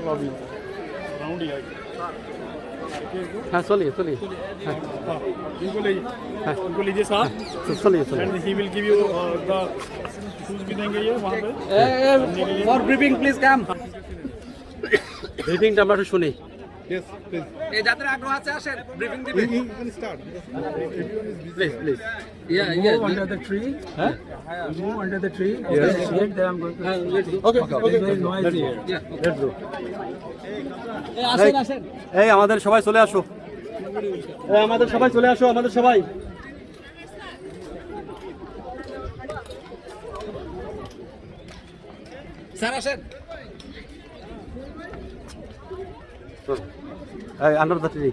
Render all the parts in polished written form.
Lobby round ही है। हाँ चलिए चलिए हाँ इनको लीजिए साथ। चलिए चलिए and he will give you the shoes भी देंगे ये वहाँ पे। फॉर ब्रीफिंग प्लीज कम ব্রিফিংটা আমরা একটু শুনি Yes, please. এই যাত্রা আগ্রহ আছে আসেন ব্রিফিং দিবেন You can start. Everyone is busy. Please please yeah Under the tree. হ্যাঁ Move under the tree. Yes. Then I'm going to. Okay It's very noisy here. Let's go আসেন আসেন এই আমাদের সবাই চলে আসো এই আমাদের সবাই চলে আসো আমাদের সবাই স্যার আসেন এই under the tree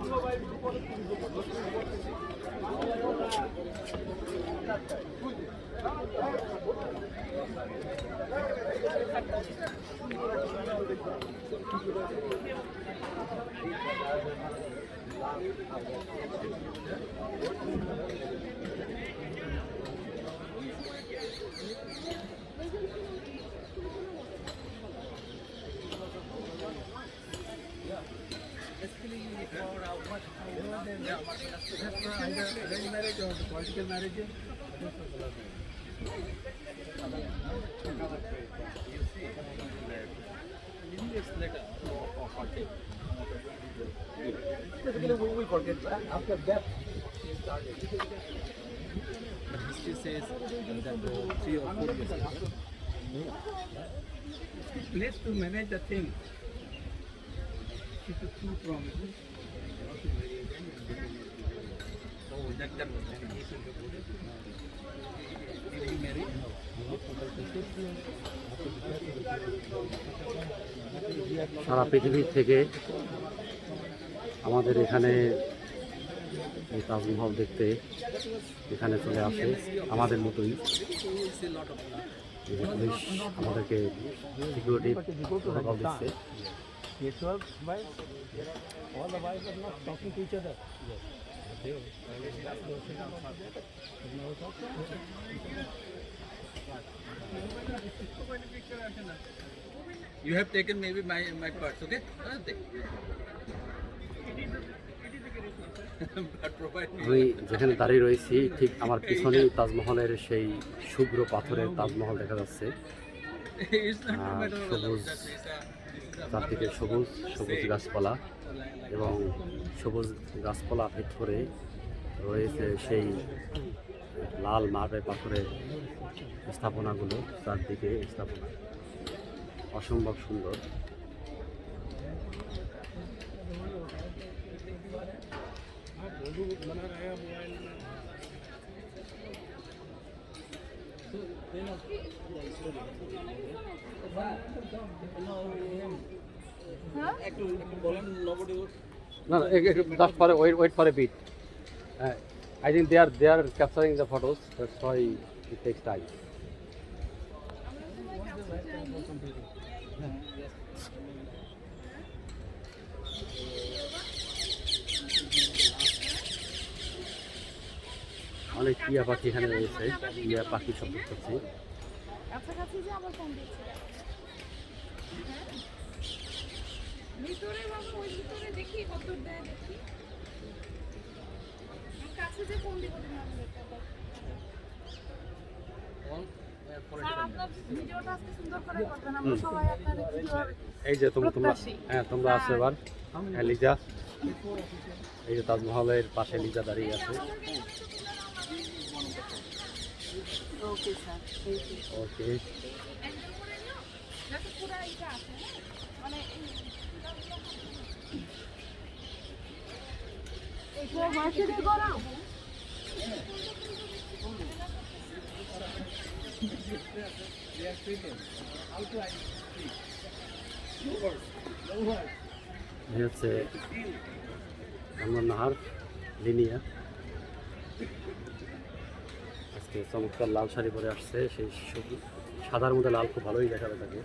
Either arranged marriage or political marriage. basically we will forget after that but history says that 3 or 4 years later Place to manage the thing. Keep it too promises. oh that was did he marry সারা পৃথিবী থেকে আমাদের এখানে এই তাজমহল দেখতে এখানে চলে আসে আমাদের মতোই পুলিশ আমাদেরকে সিকিউরিটি প্রোটোকল দিচ্ছে All the wives are not talking to each other. you have taken maybe my parts okay but provide me আমি যেখানে দাঁড়িয়ে রয়েছি ঠিক আমার পিছনেই তাজমহলের সেই শুভ্র পাথরের তাজমহল দেখা যাচ্ছে it's not a matter of সবুজ চারদিকে সবুজ সবুজ গাছপালা এবং সবুজ গাছপালা ভেদ করে রয়েছে সেই লাল মার্বেল পাথরের স্থাপনাগুলো চারদিকে স্থাপনা অসম্ভব সুন্দর একটু বলেন nobody would No, just for wait for a bit. I think they are capturing the photos. That's why it takes time. অনেক টিয়া পাখি এখানে রয়েছে টিয়া পাখি শব্দ করছি কাছাকাছি যে আবার ফোন দিচ্ছে ভিতরে বাবা ওই ভিতরে দেখি কত দেয় দেখি কাছে যে ফোন দিব না ভিডিওটা আজকে সুন্দর করে করবেন আমরা সবাই আপনার ভিডিওর এই যে তোমরা হ্যাঁ তোমরা আছো এবার হ্যাঁ লিজা এই যে তাজমহলের পাশে লিজা দাঁড়িয়ে আছে ওকে স্যার ওকে যাতে পুরো এটা আছে মানে এটা মার্কেটে করাও এই হচ্ছে নাহার লিনিয়া আজকে চমৎকার লাল শাড়ি পরে আসছে সেই সবুজ সাদার মধ্যে লাল খুব ভালোই দেখাবে তাকে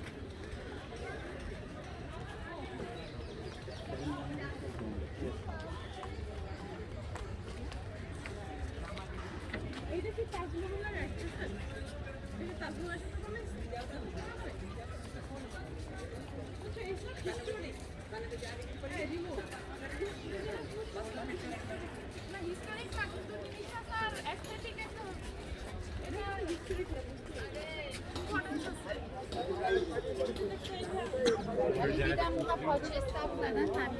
এইটা কি তাজমহলের একটা স্যার এটা তাজমহলের সাথে কোনো আচ্ছা এইসব historic convidamos uma foto de estava lá na nave.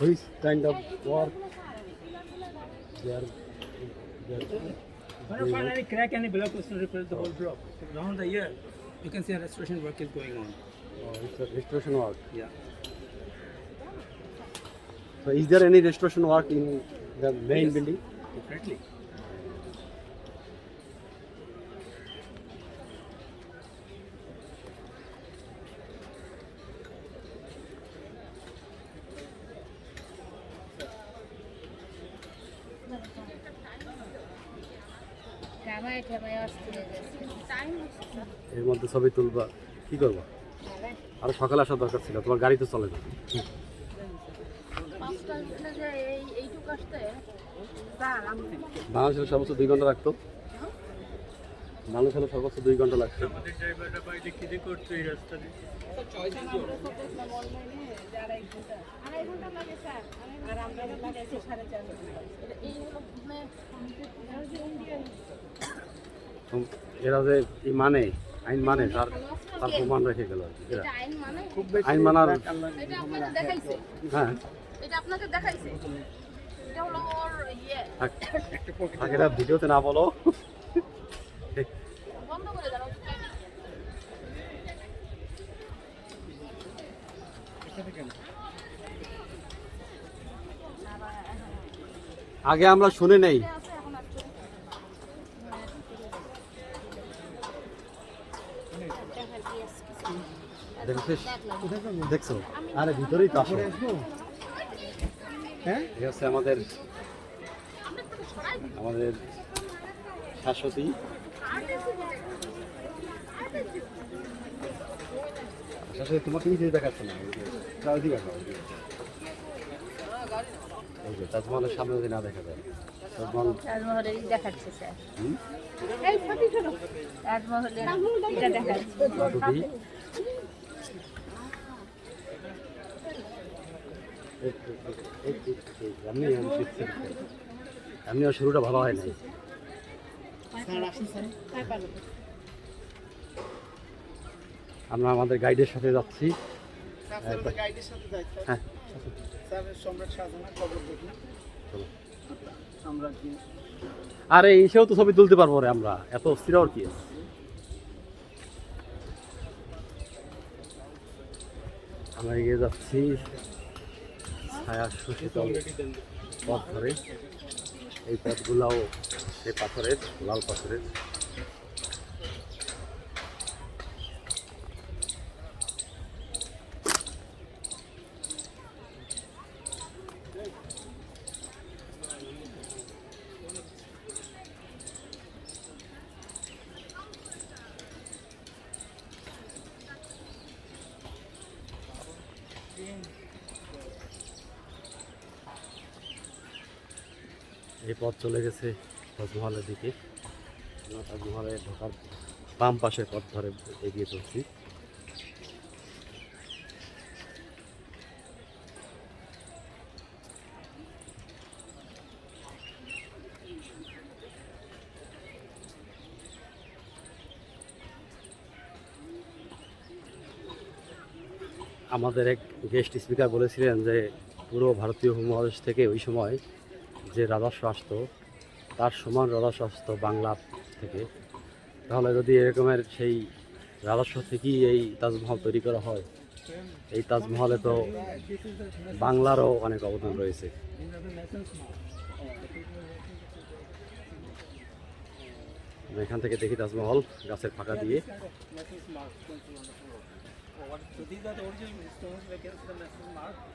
Which kind of work they are When you find any crack, any block, we replace the whole block. Around the year, you can see a restoration work is going on. it's a restoration work. Yeah. So is there any restoration work in the main Yes. building? Definitely. ঠেমায় ঠেমায় অস্থির হয়ে গেছে time হচ্ছে sir এর মধ্যে ছবি তুলবা কি করবা? আরো সকালে আসার দরকার ছিল, তোমার গাড়ি তো চলে না। পাঁচটা উঠলে যে এইটুকু আসতে স্যার আমি বাংলাদেশ হলে সর্বোচ্চ 2 ঘন্টা লাগতো। বাংলাদেশ হলে সর্বোচ্চ 2 ঘন্টা লাগতো। আমাদের ড্রাইভাররা বাইরে খিদে করতো এই রাস্তা দিয়ে। আড়াই ঘন্টা লাগে স্যার আর আমরা লাগাইছি 4.5 ঘন্টা এই হলো তো এরা যে এই মানে আইন মানে তার তার প্রমাণ রেখে গেল আর কি এরা। এটা আইন মানে আইন মানার এটা আপনাকে দেখাইছে হ্যাঁ এটা আপনাকে দেখাইছে এটা হলো ওর ইয়ে আগে এটা ভিডিওতে না বলো। বন্ধ করে দাও আগে আমরা শুনে নেই। দেখছিস? দেখছো? আরে ভিতরেই তো আসো। হ্যাঁ? এই হচ্ছে আমাদের শাশ্বতী। শাশ্বতী তোমাকে এই যে দেখাচ্ছে না, ওইদিকে আসো, ওইদিকে। এই যে তাজমহলের সামনে যদি না দেখা যায়, তাজমহলের দেখাচ্ছে স্যার হুম? এই ছবি ছোট তাজমহলের এটা দেখাচ্ছে মাধুরী। এমনিও শুরুটা ভালো হয় নাই। আমরা আমাদের গাইডের সাথে যাচ্ছি। হ্যাঁ আরে এসেও তো ছবি তুলতে পারবো রে আমরা, এত অস্থির আর কি। আমরা এগিয়ে যাচ্ছি ছায়া সুশীতল পথ ধরে। এই পথগুলাও সেই পাথরের, লাল পাথরের। এই পথ চলে গেছে তাজমহলের দিকে। আমরা তাজমহলে ঢোকার বাম পাশের পথ ধরে এগিয়ে চলছি। আমাদের এক গেস্ট স্পিকার বলেছিলেন যে পুরো ভারতীয় উপমহাদেশ থেকে ওই সময় যে রাজস্ব আসতো তার সমান রাজস্ব আসতো বাংলা থেকে। তাহলে যদি এরকমের সেই রাজস্ব থেকেই এই তাজমহল তৈরি করা হয়, এই তাজমহলে তো বাংলারও অনেক অবদান রয়েছে। এখান থেকে দেখি তাজমহল গাছের ফাঁকা দিয়ে।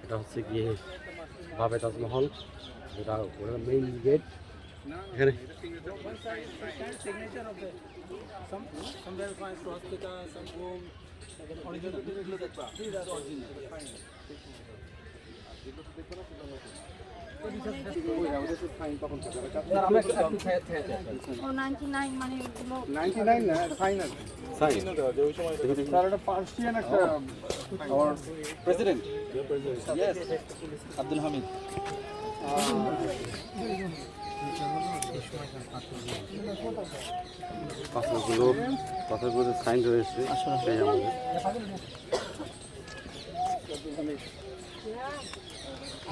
এটা হচ্ছে গিয়ে ভাবে তাজমহল, যেটা ওটা মেইন গেট। এখানে One side is the kind signature of the somewhere you find swastika, some home, original. These are original. ও 99 মানে এগুলো 99 না ফাইনাল সাইন স্যার এটা পার্সিয়ান একটা our president yes Abdul Hamid পাথরগুলো সাইন রয়েছে সেই আমাদের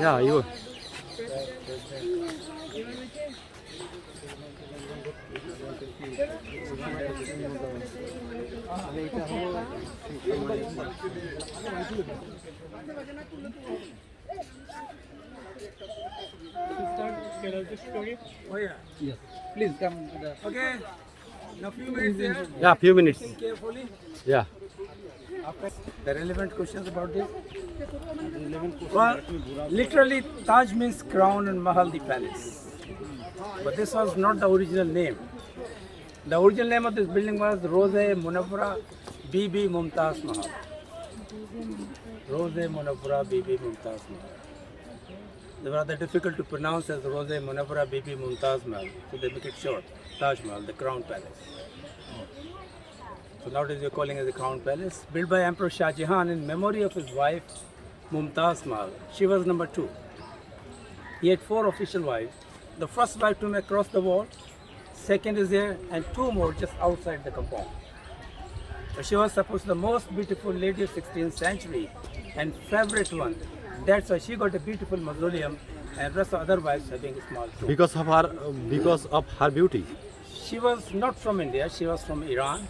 Yeah, you. Oh yeah. yes please come to the Okay. Now few minutes there. Yeah, few minutes. Listen carefully. Yeah. The relevant questions about this. Well, literally Taj means crown and Mahal the palace. But this was not the original name. The original name of this building was Rose Munawwara Bibi Mumtaz Mahal. Rose Munawwara Bibi Mumtaz Mahal. They were rather difficult to pronounce as Rose Munawwara Bibi Mumtaz Mahal, so they make it short. Taj Mahal, the crown palace. So nowadays we are calling it the Crown Palace, built by Emperor Shah Jahan in memory of his wife Mumtaz Mahal. She was number 2. He had 4 official wives. The first wife to him across the wall, second is there, and 2 more just outside the compound. So she was supposed to be the most beautiful lady of 16th century and favorite one. That's why she got a beautiful mausoleum, and rest of other wives having a small tomb. Because of her beauty. She was not from India, she was from Iran.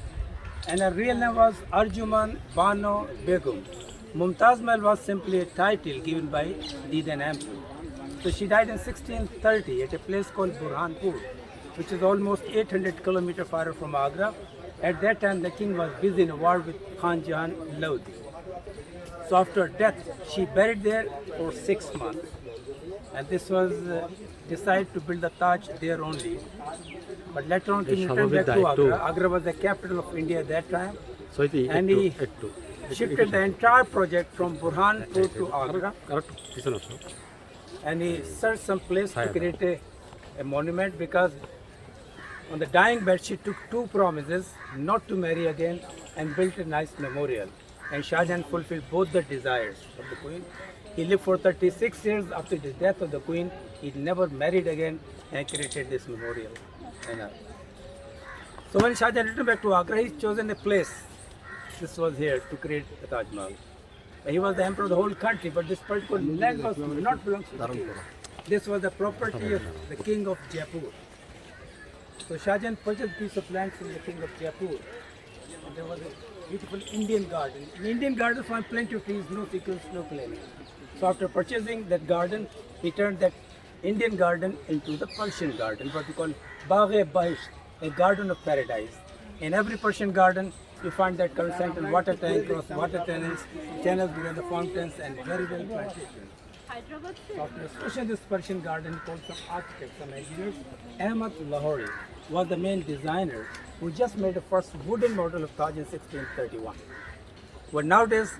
And her real name was Arjuman Bano Begum. Mumtaz Mahal was simply a title given by the then emperor. So she died in 1630 at a place called Burhanpur, which is almost 800 kilometers far from Agra. At that time, the king was busy in a war with Khan Jahan Lodi. So after her death, she buried there for 6 months. And this was decided to build the Taj there only. But later on, king returned back to Agra. Agra was the capital of India at that time. So it And he shifted the entire project from Burhanpur to Agra. And he searched some place to create a monument, because on the dying bed she took 2 promises not to marry again and built a nice memorial. And Shah Jahan fulfilled both the desires of the queen. He lived for 36 years after the death of the queen. He never married again and created this memorial. So when Shah Jahan returned back to Agra, he chosen a place. This was here to create the Taj Mahal. He was the emperor of the whole country, but this particular land was not belongs to the king. This was the property of the king of Jaipur. So Shah Jahan purchased a piece of land from the king of Jaipur. And there was a beautiful Indian garden. In Indian gardens found plenty of trees, no sequence, no claiming. So after purchasing that garden, he turned that Indian garden into the Persian garden, what we call Bagh-e-Bahisht, a garden of paradise. In every Persian garden, you find that central water tank, cross water channels between the fountains, and very well plantations. So after especially this Persian garden, called some architects, some engineers, Ahmad Lahori was the main designer who just made the first wooden model of Taj in 1631. But nowadays,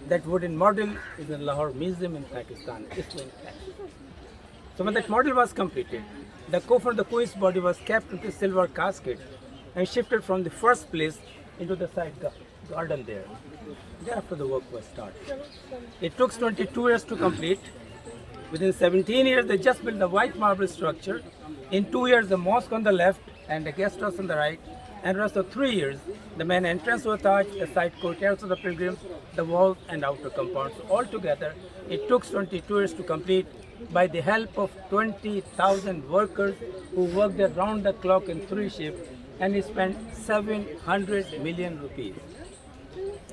that wooden model is in Lahore Museum in Pakistan. So when that model was completed, the coffin of the queen's body was kept into a silver casket and shifted from the first place into the side garden there. Thereafter the work was started. It took 22 years to complete. Within 17 years, they just built the white marble structure. In 2 years, the mosque on the left and the guest house on the right. And rest of 3 years, the main entrance to the Taj, the side courtyards of the pilgrims, the walls and outer compounds. Altogether, it took 22 years to complete by the help of 20,000 workers who worked around the clock in 3 shifts, and he spent 700 million rupees.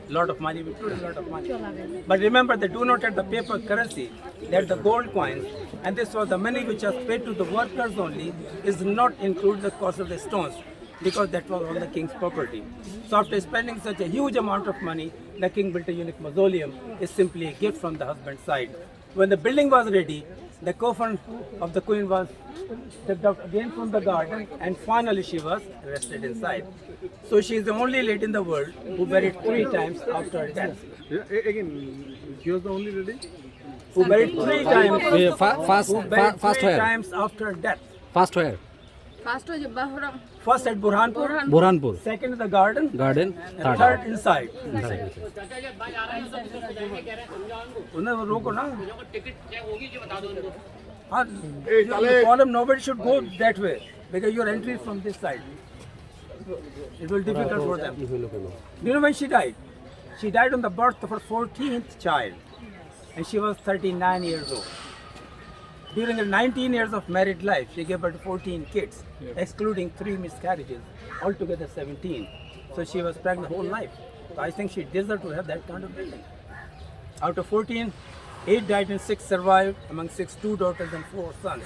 Lot of money, we put a lot of money. But remember, they do not have the paper currency, they have the gold coins, and this was the money which was paid to the workers only, is not include the cost of the stones, because that was all the king's property. So after spending such a huge amount of money, the king built a unique mausoleum. It's simply a gift from the husband's side. When the building was ready, the coffin of the queen was dug out again from the garden, and finally she was rested inside. So she is the only lady in the world who buried 3 times after her death. Again, he was the only lady? Who buried 3 times. Fast, Who buried fast 3 where? times after her death. Fast where? First হয়ে যে Bahram First at Burhanpur, Burhanpur second in the garden, garden, and third inside. उन्हें वो रोको ना। हाँ, you call them, nobody should go that way because your entry is from this side. It will be difficult for them. Do you know when she died? She died on the birth of her 14th child, and she was 39 years old. During her 19 years of married life, she gave birth to 14 kids, excluding 3 miscarriages, altogether 17. So she was pregnant the whole life. So I think she deserved to have that kind of building. Out of 14, 8 died and 6 survived, among 6, 2 daughters and 4 sons.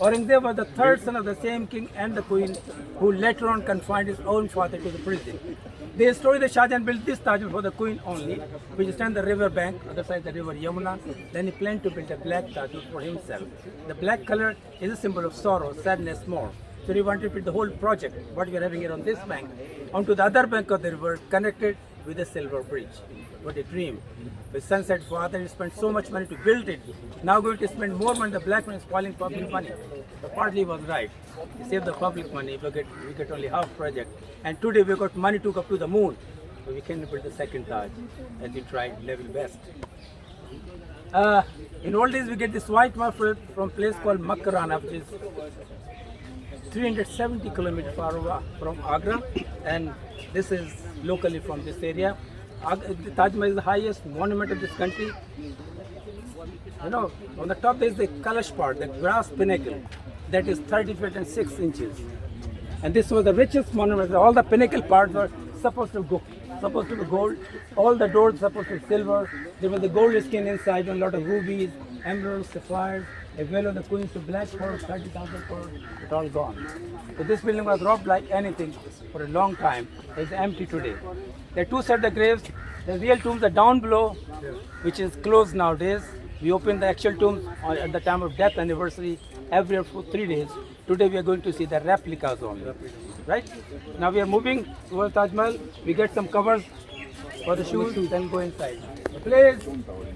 Aurangzeb was the third son of the same king and the queen, who later on confined his own father to the prison. The story that Shah Jahan built this Taj Mahal for the queen only, which stands the river bank, other side the river Yamuna. Then he planned to build a black Taj Mahal for himself. The black color is a symbol of sorrow, sadness, more. So he wanted to put the whole project, what we are having here on this bank, onto the other bank of the river, connected with a silver bridge. What a dream. With Sunset Father, he spent so much money to build it. Now going to spend more money, the black man is spoiling public money. But partly he was right. He saved the public money, we get only half project. And today we got money to go up to the moon. So we can build the second Taj, as we tried level best. In old days we get this white marble from a place called Makarana, which is 370 kilometers far away from Agra, and this is locally from this area. Taj Mahal is the highest monument of this country. You know, on the top there is the Kalash part, the brass pinnacle, that is 30 feet and 6 inches. And this was the richest monument. All the pinnacle parts were supposed to be gold. All the doors supposed to be silver. There was the gold skin inside and a lot of rubies, emeralds, sapphires. A veil of the queen to black pearls, 30,000 pearls, it's all gone. So this building was robbed like anything for a long time. It's empty today. There are 2 sets of graves. The real tombs are down below, which is closed nowadays. We open the actual tombs at the time of death anniversary every 3 days. Today we are going to see the replicas only. Right? Now we are moving towards Taj Mahal. We get some covers for the shoes, then go inside. Please.